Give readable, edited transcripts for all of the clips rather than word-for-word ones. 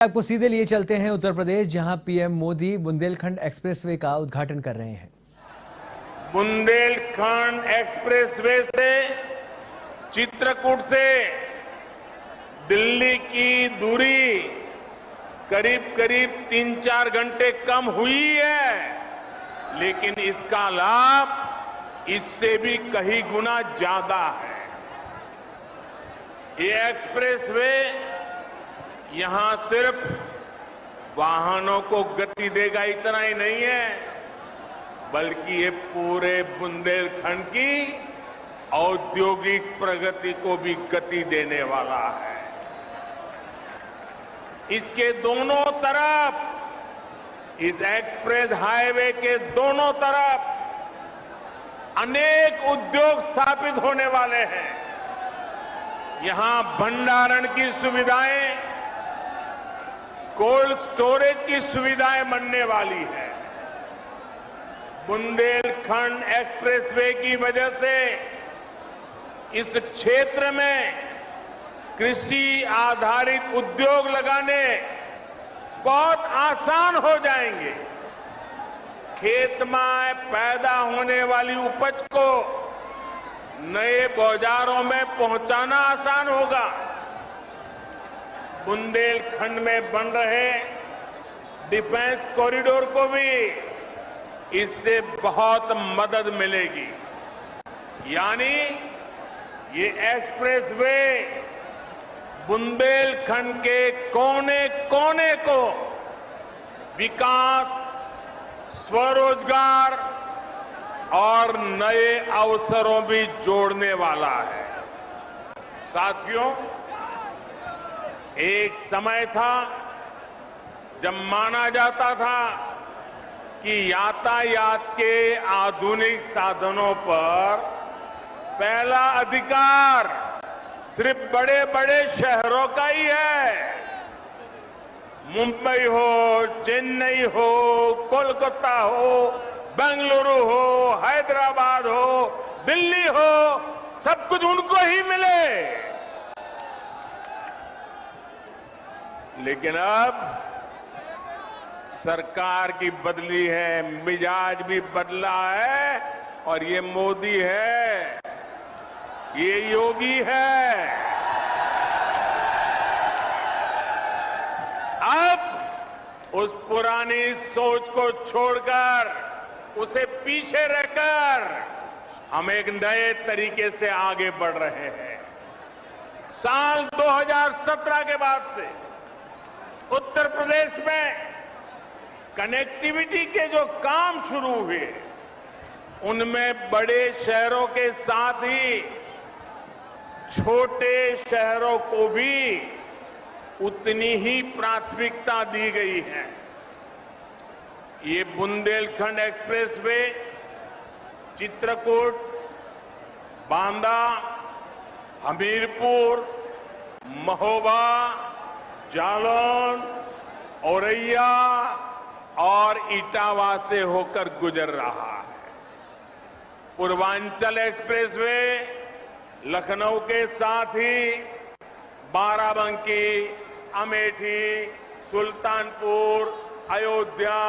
आपको सीधे लिए चलते हैं उत्तर प्रदेश, जहां पीएम मोदी बुंदेलखंड एक्सप्रेसवे का उद्घाटन कर रहे हैं। बुंदेलखंड एक्सप्रेसवे से चित्रकूट से दिल्ली की दूरी करीब करीब 3-4 घंटे कम हुई है, लेकिन इसका लाभ इससे भी कई गुना ज्यादा है। ये एक्सप्रेसवे यहां सिर्फ वाहनों को गति देगा इतना ही नहीं है, बल्कि ये पूरे बुंदेलखंड की औद्योगिक प्रगति को भी गति देने वाला है। इसके दोनों तरफ, इस एक्सप्रेस हाईवे के दोनों तरफ अनेक उद्योग स्थापित होने वाले हैं। यहां भंडारण की सुविधाएं, कोल्ड स्टोरेज की सुविधाएं बनने वाली है। बुंदेलखंड एक्सप्रेसवे की वजह से इस क्षेत्र में कृषि आधारित उद्योग लगाने बहुत आसान हो जाएंगे। खेत में पैदा होने वाली उपज को नए बाजारों में पहुंचाना आसान होगा। बुंदेलखंड में बन रहे डिफेंस कॉरिडोर को भी इससे बहुत मदद मिलेगी। यानी ये एक्सप्रेसवे बुंदेलखंड के कोने कोने को विकास, स्वरोजगार और नए अवसरों भी जोड़ने वाला है। साथियों, एक समय था जब माना जाता था कि यातायात के आधुनिक साधनों पर पहला अधिकार सिर्फ बड़े बड़े शहरों का ही है। मुंबई हो, चेन्नई हो, कोलकाता हो, बेंगलुरु हो, हैदराबाद हो, दिल्ली हो, सब कुछ उनको ही मिले। लेकिन अब सरकार की बदली है, मिजाज भी बदला है, और ये मोदी है, ये योगी है। अब उस पुरानी सोच को छोड़कर, उसे पीछे रखकर हम एक नए तरीके से आगे बढ़ रहे हैं। साल 2017 के बाद से उत्तर प्रदेश में कनेक्टिविटी के जो काम शुरू हुए, उनमें बड़े शहरों के साथ ही छोटे शहरों को भी उतनी ही प्राथमिकता दी गई है। ये बुंदेलखंड एक्सप्रेसवे चित्रकूट, बांदा, हमीरपुर, महोबा, जालौन, औरैया और इटावा से होकर गुजर रहा है। पूर्वांचल एक्सप्रेसवे लखनऊ के साथ ही बाराबंकी, अमेठी, सुल्तानपुर, अयोध्या,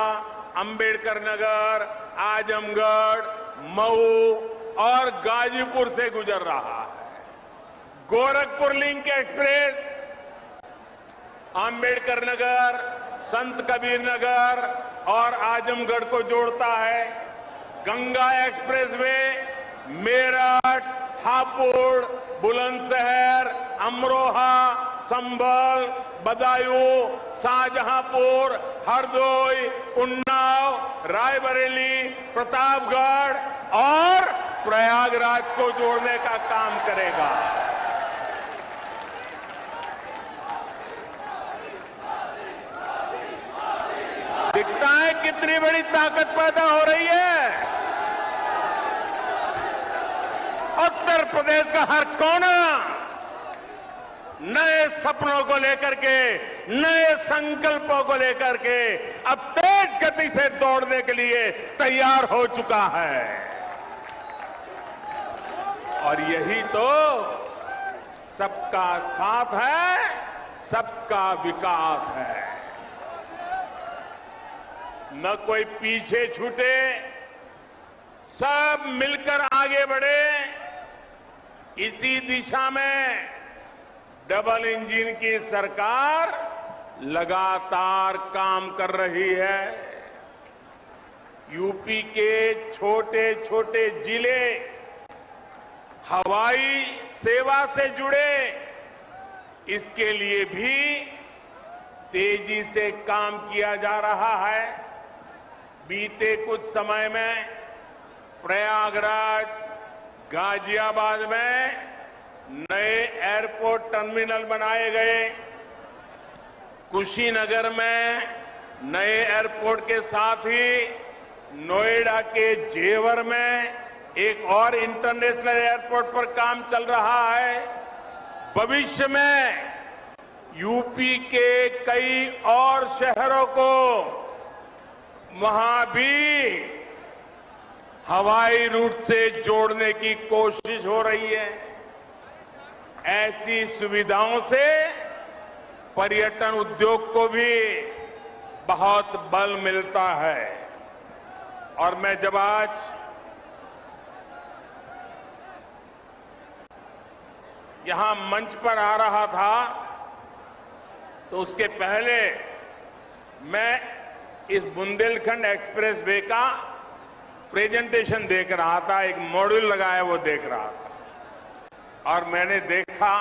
अंबेडकर नगर, आजमगढ़, मऊ और गाजीपुर से गुजर रहा है। गोरखपुर लिंक एक्सप्रेस अंबेडकर नगर, संत कबीर नगर और आजमगढ़ को जोड़ता है। गंगा एक्सप्रेसवे मेरठ, हापुड़, बुलंदशहर, अमरोहा, संभल, बदायूं, शाहजहांपुर, हरदोई, उन्नाव, रायबरेली, प्रतापगढ़ और प्रयागराज को जोड़ने का काम करेगा। दिखता है कितनी बड़ी ताकत पैदा हो रही है। उत्तर प्रदेश का हर कोना नए सपनों को लेकर के, नए संकल्पों को लेकर के अब तेज गति से दौड़ने के लिए तैयार हो चुका है। और यही तो सबका साथ है, सबका विकास है। न कोई पीछे छूटे, सब मिलकर आगे बढ़े। इसी दिशा में डबल इंजन की सरकार लगातार काम कर रही है। यूपी के छोटे छोटे जिले हवाई सेवा से जुड़े, इसके लिए भी तेजी से काम किया जा रहा है। बीते कुछ समय में प्रयागराज, गाजियाबाद में नए एयरपोर्ट टर्मिनल बनाए गए। कुशीनगर में नए एयरपोर्ट के साथ ही नोएडा के जेवर में एक और इंटरनेशनल एयरपोर्ट पर काम चल रहा है। भविष्य में यूपी के कई और शहरों को वहां भी हवाई रूट से जोड़ने की कोशिश हो रही है। ऐसी सुविधाओं से पर्यटन उद्योग को भी बहुत बल मिलता है। और मैं जब आज यहां मंच पर आ रहा था तो उसके पहले मैं इस बुंदेलखंड एक्सप्रेस वे का प्रेजेंटेशन देख रहा था, एक मॉड्यूल लगाया वो देख रहा था और मैंने देखा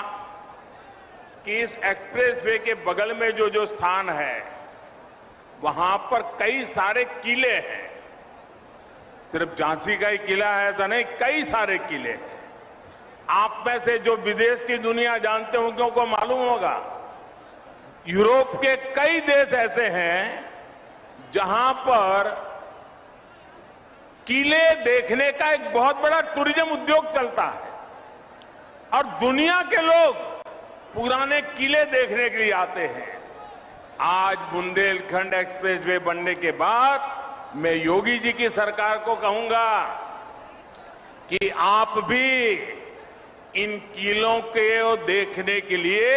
कि इस एक्सप्रेस वे के बगल में जो जो स्थान है वहां पर कई सारे किले हैं। सिर्फ झांसी का ही किला है ऐसा नहीं, कई सारे किले हैं। आप में से जो विदेश की दुनिया जानते होंगे उनको मालूम होगा, यूरोप के कई देश ऐसे हैं जहां पर किले देखने का एक बहुत बड़ा टूरिज्म उद्योग चलता है और दुनिया के लोग पुराने किले देखने के लिए आते हैं। आज बुंदेलखंड एक्सप्रेस वे बनने के बाद मैं योगी जी की सरकार को कहूंगा कि आप भी इन किलों को देखने के लिए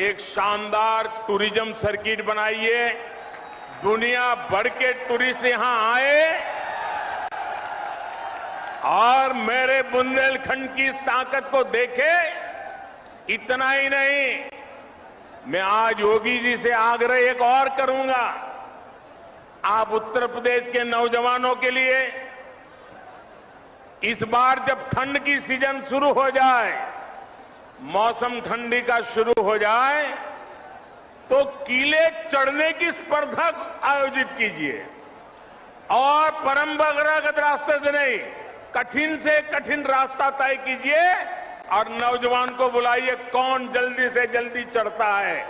एक शानदार टूरिज्म सर्किट बनाइए। दुनिया भर के टूरिस्ट यहां आए और मेरे बुंदेलखंड की ताकत को देखे। इतना ही नहीं, मैं आज योगी जी से आग्रह एक और करूंगा। आप उत्तर प्रदेश के नौजवानों के लिए इस बार जब ठंड की सीजन शुरू हो जाए, मौसम ठंडी का शुरू हो जाए, तो किले चढ़ने की स्पर्धा आयोजित कीजिए और परंपरागत रास्ते से नहीं, कठिन से कठिन रास्ता तय कीजिए और नौजवान को बुलाइए। कौन जल्दी से जल्दी चढ़ता है,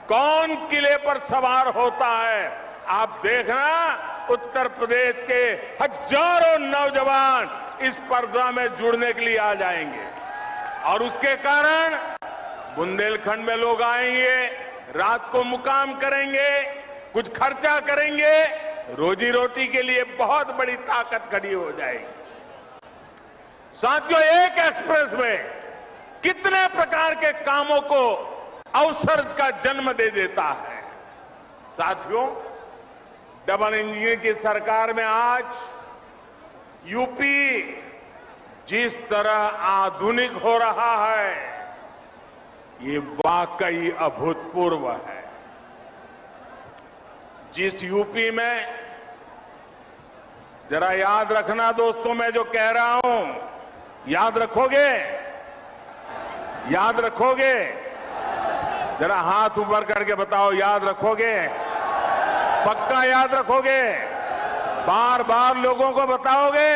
कौन किले पर सवार होता है, आप देखना उत्तर प्रदेश के हजारों नौजवान इस स्पर्धा में जुड़ने के लिए आ जाएंगे और उसके कारण बुंदेलखंड में लोग आएंगे, रात को मुकाम करेंगे, कुछ खर्चा करेंगे, रोजी रोटी के लिए बहुत बड़ी ताकत खड़ी हो जाएगी। साथियों, एक एक्सप्रेस में कितने प्रकार के कामों को अवसर का जन्म दे देता है। साथियों, डबल इंजन की सरकार में आज यूपी जिस तरह आधुनिक हो रहा है, ये वाकई अभूतपूर्व है। जिस यूपी में, जरा याद रखना दोस्तों, मैं जो कह रहा हूं याद रखोगे? याद रखोगे? जरा हाथ ऊपर करके बताओ, याद रखोगे? पक्का याद रखोगे? बार बार लोगों को बताओगे?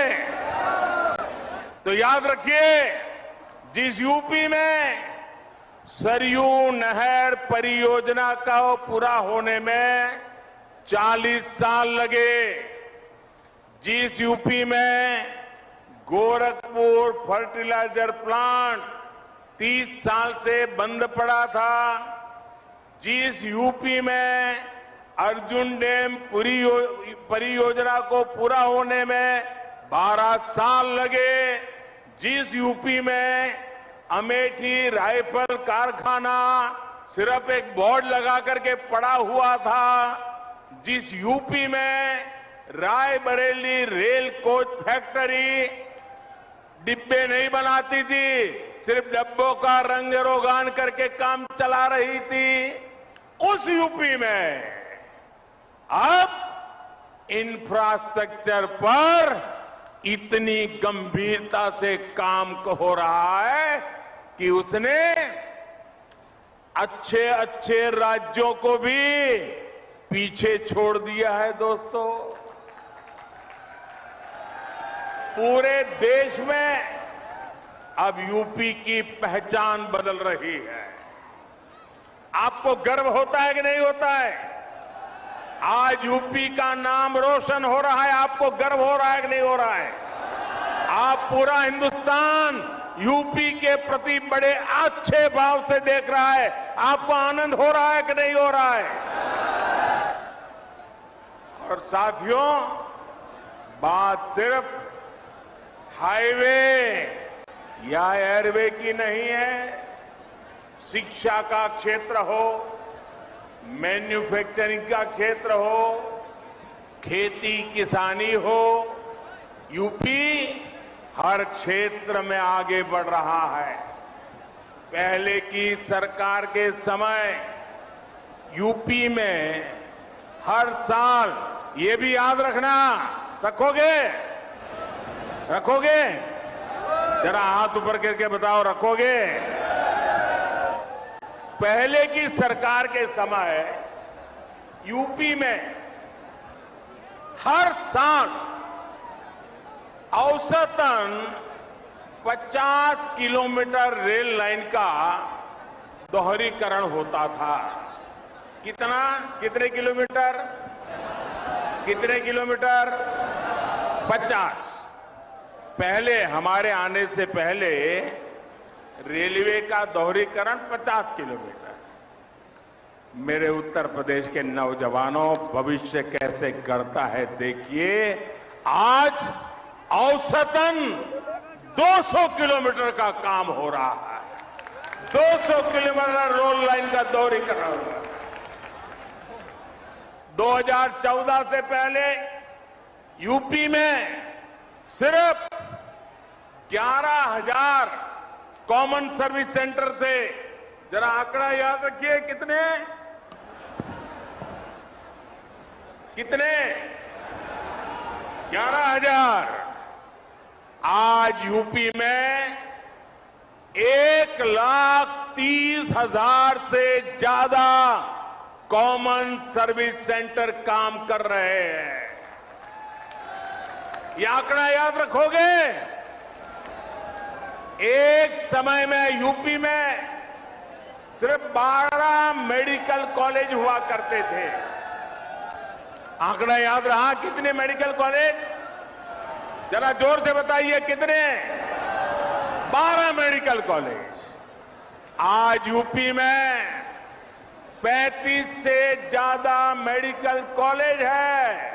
तो याद रखिए, जिस यूपी में सरयू नहर परियोजना का पूरा होने में 40 साल लगे, जिस यूपी में गोरखपुर फर्टिलाइजर प्लांट 30 साल से बंद पड़ा था, जिस यूपी में अर्जुन डैम परियोजना को पूरा होने में 12 साल लगे, जिस यूपी में अमेठी राइफल कारखाना सिर्फ एक बोर्ड लगा करके पड़ा हुआ था, जिस यूपी में रायबरेली रेल कोच फैक्ट्री डिब्बे नहीं बनाती थी, सिर्फ डब्बों का रंग रोगान करके काम चला रही थी, उस यूपी में अब इंफ्रास्ट्रक्चर पर इतनी गंभीरता से काम हो रहा है कि उसने अच्छे अच्छे राज्यों को भी पीछे छोड़ दिया है। दोस्तों, पूरे देश में अब यूपी की पहचान बदल रही है। आपको गर्व होता है कि नहीं होता है? आज यूपी का नाम रोशन हो रहा है, आपको गर्व हो रहा है कि नहीं हो रहा है? आप पूरा हिंदुस्तान यूपी के प्रति बड़े अच्छे भाव से देख रहा है, आपको आनंद हो रहा है कि नहीं हो रहा है? और साथियों, बात सिर्फ हाईवे या एयरवे की नहीं है। शिक्षा का क्षेत्र हो, मैन्युफैक्चरिंग का क्षेत्र हो, खेती किसानी हो, यूपी हर क्षेत्र में आगे बढ़ रहा है। पहले की सरकार के समय यूपी में हर साल, ये भी याद रखना, रखोगे? जरा हाथ ऊपर करके बताओ, रखोगे? पहले की सरकार के समय यूपी में हर साल औसतन 50 किलोमीटर रेल लाइन का दोहरीकरण होता था। कितने किलोमीटर? 50। पहले, हमारे आने से पहले रेलवे का दोहरीकरण 50 किलोमीटर। मेरे उत्तर प्रदेश के नौजवानों, भविष्य कैसे गढ़ता है देखिए। आज औसतन 200 किलोमीटर का काम हो रहा है। 200 किलोमीटर रोड लाइन का दोहरीकरण हो रहा है। 2014 से पहले यूपी में सिर्फ 11,000 कॉमन सर्विस सेंटर थे। जरा आंकड़ा याद रखिए, कितने? 11,000। आज यूपी में 1,30,000 से ज्यादा कॉमन सर्विस सेंटर काम कर रहे हैं। ये आंकड़ा याद रखोगे? एक समय में यूपी में सिर्फ 12 मेडिकल कॉलेज हुआ करते थे। आंकड़ा याद रहा? कितने मेडिकल कॉलेज? जरा जोर से बताइए, कितने? 12 मेडिकल कॉलेज। आज यूपी में 35 से ज्यादा मेडिकल कॉलेज है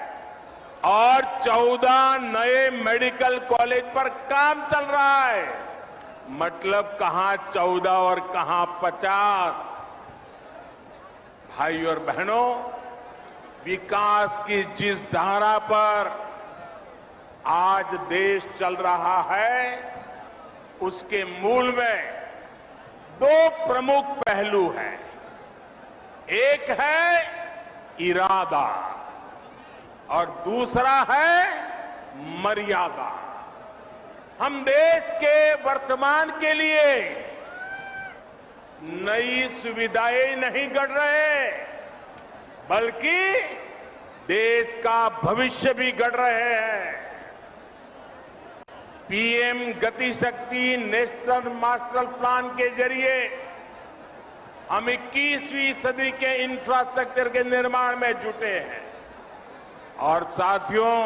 और 14 नए मेडिकल कॉलेज पर काम चल रहा है। मतलब कहां 14 और कहां 50। भाई और बहनों, विकास की जिस धारा पर आज देश चल रहा है, उसके मूल में 2 प्रमुख पहलू हैं। एक है इरादा और दूसरा है मर्यादा। हम देश के वर्तमान के लिए नई सुविधाएं नहीं गढ़ रहे, बल्कि देश का भविष्य भी गढ़ रहे हैं। पीएम गति शक्ति नेशनल मास्टर प्लान के जरिए हम 21वीं सदी के इंफ्रास्ट्रक्चर के निर्माण में जुटे हैं। और साथियों,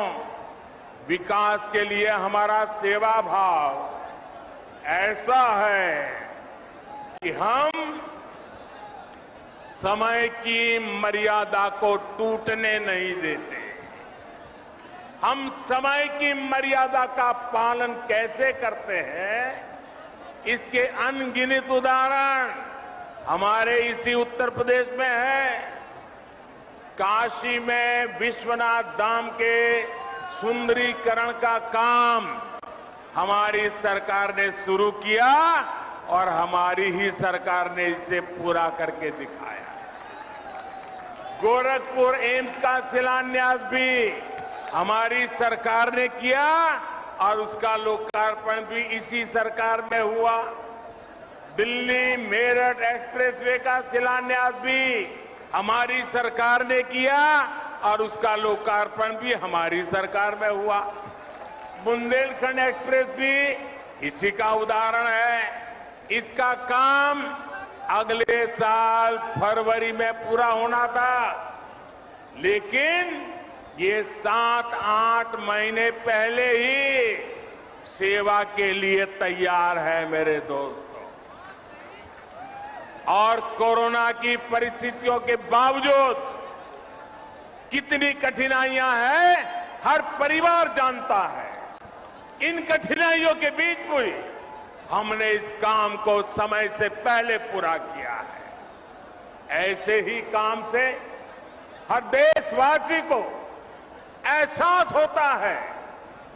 विकास के लिए हमारा सेवा भाव ऐसा है कि हम समय की मर्यादा को टूटने नहीं देते। हम समय की मर्यादा का पालन कैसे करते हैं, इसके अनगिनत उदाहरण हमारे इसी उत्तर प्रदेश में है। काशी में विश्वनाथ धाम के सुंदरीकरण का काम हमारी सरकार ने शुरू किया और हमारी ही सरकार ने इसे पूरा करके दिखाया। गोरखपुर एम्स का शिलान्यास भी हमारी सरकार ने किया और उसका लोकार्पण भी इसी सरकार में हुआ। दिल्ली मेरठ एक्सप्रेसवे का शिलान्यास भी हमारी सरकार ने किया और उसका लोकार्पण भी हमारी सरकार में हुआ। बुंदेलखंड एक्सप्रेस भी इसी का उदाहरण है। इसका काम अगले साल फरवरी में पूरा होना था, लेकिन ये 7-8 महीने पहले ही सेवा के लिए तैयार है मेरे दोस्तों। और कोरोना की परिस्थितियों के बावजूद कितनी कठिनाइयां हैं हर परिवार जानता है। इन कठिनाइयों के बीच भी हमने इस काम को समय से पहले पूरा किया है। ऐसे ही काम से हर देशवासी को एहसास होता है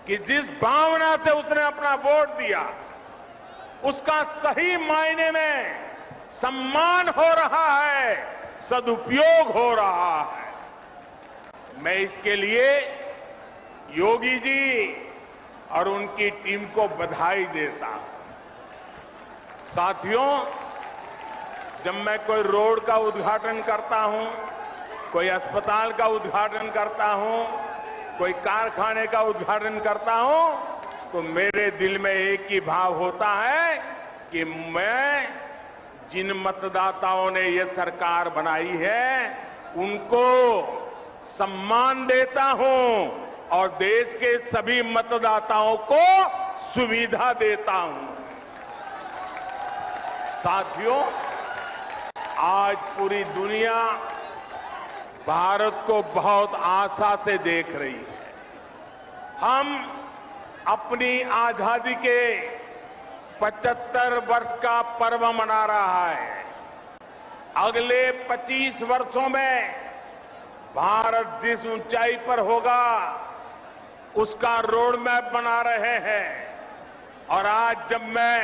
कि जिस भावना से उसने अपना वोट दिया उसका सही मायने में सम्मान हो रहा है, सदुपयोग हो रहा है। मैं इसके लिए योगी जी और उनकी टीम को बधाई देता हूं। साथियों, जब मैं कोई रोड का उद्घाटन करता हूं, कोई अस्पताल का उद्घाटन करता हूं, कोई कारखाने का उद्घाटन करता हूं, तो मेरे दिल में एक ही भाव होता है कि मैं जिन मतदाताओं ने ये सरकार बनाई है उनको सम्मान देता हूं और देश के सभी मतदाताओं को सुविधा देता हूं। साथियों, आज पूरी दुनिया भारत को बहुत आशा से देख रही है। हम अपनी आजादी के 75 वर्ष का पर्व मना रहा है। अगले 25 वर्षों में भारत जिस ऊंचाई पर होगा उसका रोड मैप बना रहे हैं। और आज जब मैं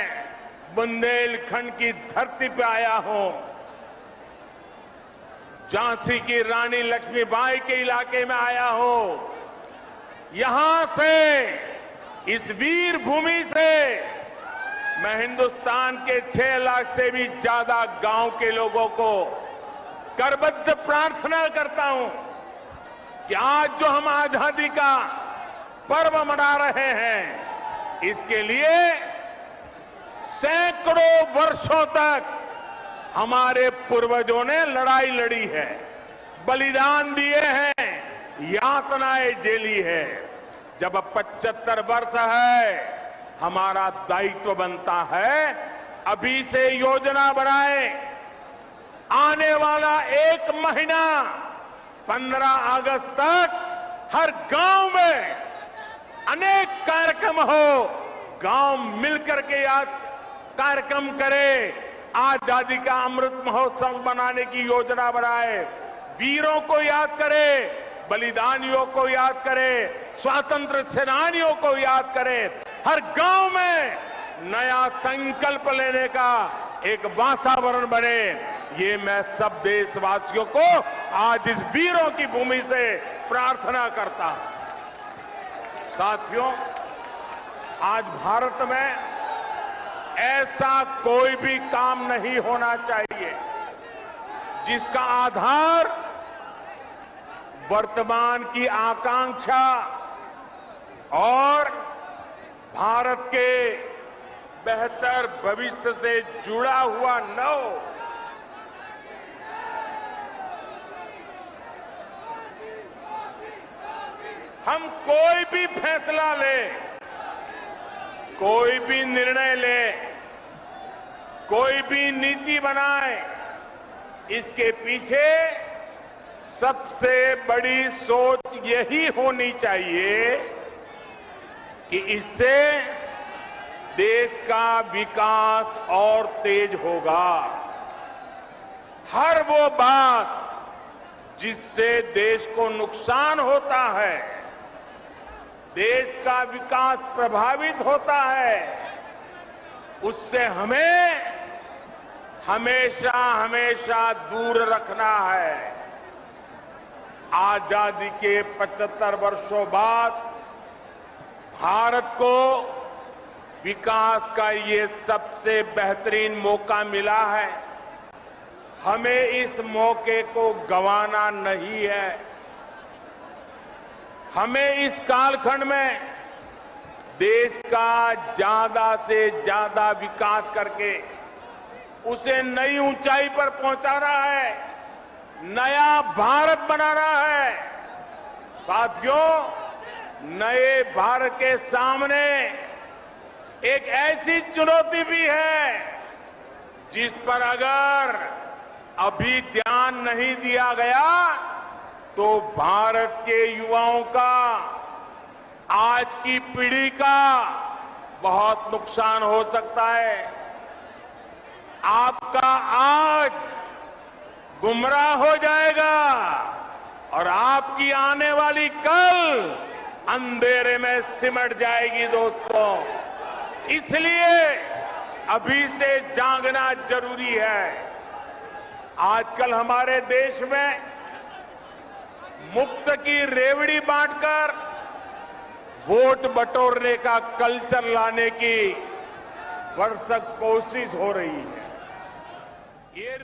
बुंदेलखंड की धरती पे आया हूं, झांसी की रानी लक्ष्मीबाई के इलाके में आया हूं, यहां से इस वीर भूमि से मैं हिंदुस्तान के 6 लाख से भी ज्यादा गांव के लोगों को करबद्ध प्रार्थना करता हूं कि आज जो हम आजादी का पर्व मना रहे हैं, इसके लिए सैकड़ों वर्षों तक हमारे पूर्वजों ने लड़ाई लड़ी है, बलिदान दिए हैं, यातनाएं झेली है। जब 75 वर्ष है, हमारा दायित्व बनता है अभी से योजना बनाए। आने वाला 1 महीना 15 अगस्त तक हर गांव में अनेक कार्यक्रम हो, गांव मिलकर के याद कार्यक्रम करे, आजादी का अमृत महोत्सव बनाने की योजना बनाए, वीरों को याद करे, बलिदानियों को याद करे, स्वातंत्र सेनानियों को याद करे। हर गांव में नया संकल्प लेने का एक वातावरण बने, ये मैं सब देशवासियों को आज इस वीरों की भूमि से प्रार्थना करता हूं। साथियों, आज भारत में ऐसा कोई भी काम नहीं होना चाहिए जिसका आधार वर्तमान की आकांक्षा और भारत के बेहतर भविष्य से जुड़ा हुआ न हो। हम कोई भी फैसला लें, कोई भी निर्णय ले, कोई भी नीति बनाए, इसके पीछे सबसे बड़ी सोच यही होनी चाहिए कि इससे देश का विकास और तेज होगा। हर वो बात जिससे देश को नुकसान होता है, देश का विकास प्रभावित होता है, उससे हमें हमेशा हमेशा दूर रखना है। आजादी के 75 वर्षों बाद भारत को विकास का ये सबसे बेहतरीन मौका मिला है। हमें इस मौके को गंवाना नहीं है। हमें इस कालखंड में देश का ज्यादा से ज्यादा विकास करके उसे नई ऊंचाई पर पहुंचाना है, नया भारत बनाना है। साथियों, नए भारत के सामने एक ऐसी चुनौती भी है जिस पर अगर अभी ध्यान नहीं दिया गया तो भारत के युवाओं का, आज की पीढ़ी का बहुत नुकसान हो सकता है। आपका आज गुमराह हो जाएगा और आपकी आने वाली कल अंधेरे में सिमट जाएगी। दोस्तों, इसलिए अभी से जागना जरूरी है। आजकल हमारे देश में मुफ्त की रेवड़ी बांटकर वोट बटोरने का कल्चर लाने की भरसक कोशिश हो रही है। ये